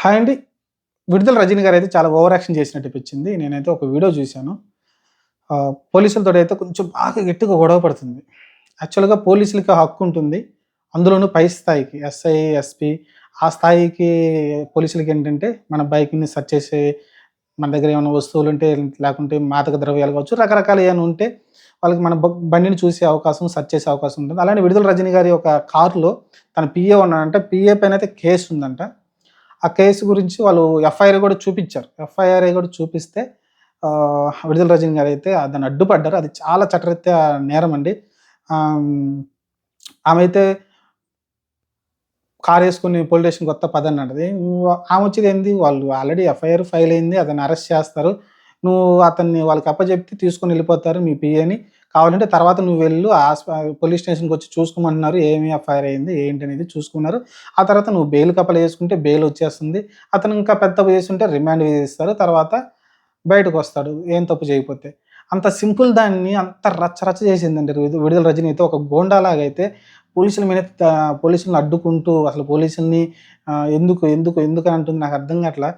Hi అండి. 'విడుదల రజనీ' గారైతే చాలా ఓవర్ యాక్షన్ చేసినట్టు అనిపించింది. నేనైతే ఒక వీడియో చూశాను. పోలీసులతోటైతే కొంచెం బాగా గట్టిగా గొడవ పడుతుంది. యాక్చువల్‌గా పోలీసులకి హక్కుంటుంది. అందులోనూ పై స్థాయికి ఎస్ఐ, ఎస్పీ ఆ స్థాయికి పోలీసులకేంటంటే మన బైక్‌ని సెర్చ్ చేసి మన దగ్గర ఏమైనా వస్తువులుంటే లేకుంటే మాదక ద్రవ్యాలు కావచ్చు, రకరకాలు ఏమైనా ఉంటే వాళ్ళకి మన బండిని చూసే అవకాశం, సెర్చ్ చేసే అవకాశం ఉంటుంది. అలానే 'విడుదల రజనీ' గారి ఒక కారులో తన పీఏ ఉన్నాడంట. పీఏ పైనైతే కేస్ ఉందంట. ఆ కేసు గురించి వాళ్ళు ఎఫ్ఐఆర్ గూడా చూపిచ్చారు. ఎఫ్ఐఆర్ గూడా చూపిస్తే 'విడుదల రజనీ' గారైతే దాన్ని అడ్డుపడ్డారు. అది చాలా చట్టరీత్యా నేరమండి. ఆహ్, హ్మ్, ఆమైతే కారేసుకొని పోలీస్ స్టేషన్‌కి వత్తా పదన్నది. ఆమొచ్చేదేంది వాళ్ళు ఆల్రెడీ ఎఫ్ఐఆర్ ఫైల్ అయింది. అతన్ని అరెస్ట్ చేస్తారు. నువ్వు అతన్ని వాళ్ళకి అప్పజెప్తే తీసుకొనెళ్ళిపోతారు మీ పీఏని. కావాలంటే తర్వాత నువ్వు వెళ్ళు పోలీస్ స్టేషన్‌కొచ్చి చూసుకోమంటున్నారు. ఏమి ఎఫ్ఐఆర్ అయింది, ఏంటనేది చూసుకున్నారు. ఆ తర్వాత నువ్వు బెయిల్‌కి అప్లై చేసుకుంటే బెయిల్ వచ్చేస్తుంది. అతను ఇంకా పెద్ద తప్పు చేసుంటే రిమాండ్ విధిస్తారు. తర్వాత బయటకొస్తాడు ఏం తప్పు చేయకపోతే. అంత సింపుల్ దాన్ని అంత రచ్చ రచ్చ చేసిందండి 'విడుదల రజనీ' అయితే ఒక గూండాలాగా అయితే పోలీసుల మీద పోలీసుల్ని అడ్డుకుంటూ అసలు పోలీసుల్ని ఎందుకని అంటుంది నాకు అర్థం కాట్లా.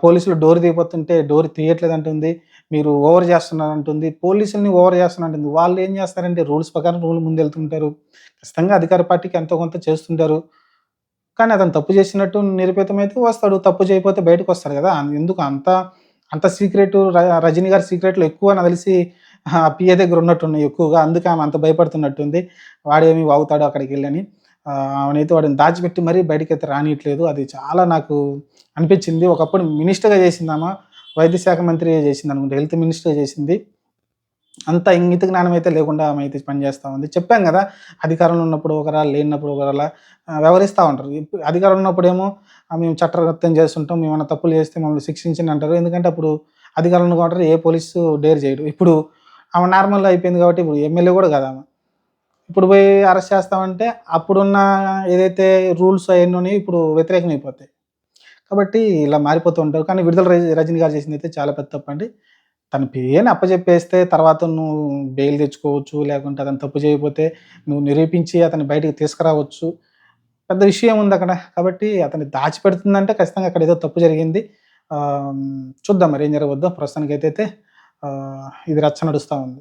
పోలీసులు డోర్ తీయపోతుంటే డోర్ తీయట్లేదంటుంది. మీరు ఓవర్ చేస్తున్నారంటుంది. పోలీసుల్ని ఓవర్ చేస్తున్నారంటుంది. వాళ్ళు ఏం చేస్తారంటే రూల్స్ ప్రకారం ముందెళ్తుంటారు. ఖచ్చితంగా అధికార పార్టీకి ఎంతో కొంత చేస్తుంటారు. కానీ అతను తప్పు చేసినట్టు నిరూపితమైతే వస్తాడు. తప్పు చేయకపోతే బయటకొస్తాడు గదా! ఎందుకు అంత అంత సీక్రెటు 'రజనీ' గారి సీక్రెట్‌లు ఎక్కువ నాకు తెలిసి పిఏ దగ్గర ఉన్నట్టున్నాయి ఎక్కువగా. అందుకే ఆమె అంత భయపడుతున్నట్టుంది. వాడేమి వాగుతాడు అక్కడికెళ్ళని. ఆమెనైతే వాడిని దాచిపెట్టి మరీ బయటికైతే రానీయట్లేదు. అది చాలా నాకు అనిపించింది. ఒకప్పుడు మినిస్టర్‌గా చేసిందామె. వైద్య శాఖ మంత్రి చేసిందనుకుంటా. హెల్త్ మినిస్టర్‌గా చేసింది. అంత ఇంగిత జ్ఞానం అయితే లేకుండా ఆమె అయితే పనిచేస్తా ఉంది. చెప్పాం గదా! అధికారంలో ఉన్నప్పుడు ఒకలా, లేనప్పుడు ఒకలా వ్యవహరిస్తా ఉంటారు. అధికారంలో ఉన్నప్పుడేమో మేము చట్టరీత్యం చేస్తుంటాం. మేమేమన్నా తప్పులు చేస్తే మమ్మల్ని శిక్షించండి అంటారు. ఎందుకంటే అప్పుడు అధికారంలో ఉంటారు. ఏ పోలీసు డేర్ చేయడు. ఇప్పుడు ఆమె నార్మల్ అయిపోయింది కాబట్టి ఇప్పుడు ఎమ్మెల్యే గూడా కాదు ఆమె. ఇప్పుడు పోయి అరెస్ట్ చేస్తామంటే అప్పుడున్న ఏదైతే రూల్స్ అయన్నీ ఉన్నాయో ఇప్పుడు వ్యతిరేకమైపోతాయి. కాబట్టి ఇలా మారిపోతూ ఉంటారు. కానీ 'విడుదల రజనీ' గారు చేసిందైతే చాలా పెద్ద తప్పండి. తన పేరుని అప్పజెప్పేస్తే తర్వాత నువ్వు బెయిల్ తెచ్చుకోవచ్చు. లేకుంటే అతను తప్పు చేయకపోతే నువ్వు నిరూపించి అతన్ని బయటికి తీసుకురావచ్చు. పెద్ద విషయం ఉందక్కడ. కాబట్టి అతన్ని దాచిపెడుతుందంటే ఖచ్చితంగా అక్కడేదో తప్పు జరిగింది. చూద్దాం మరి ఏం జరగబోద్దో. ప్రస్తుతానికైతే ఇది రచ్చ నడుస్తా ఉంది.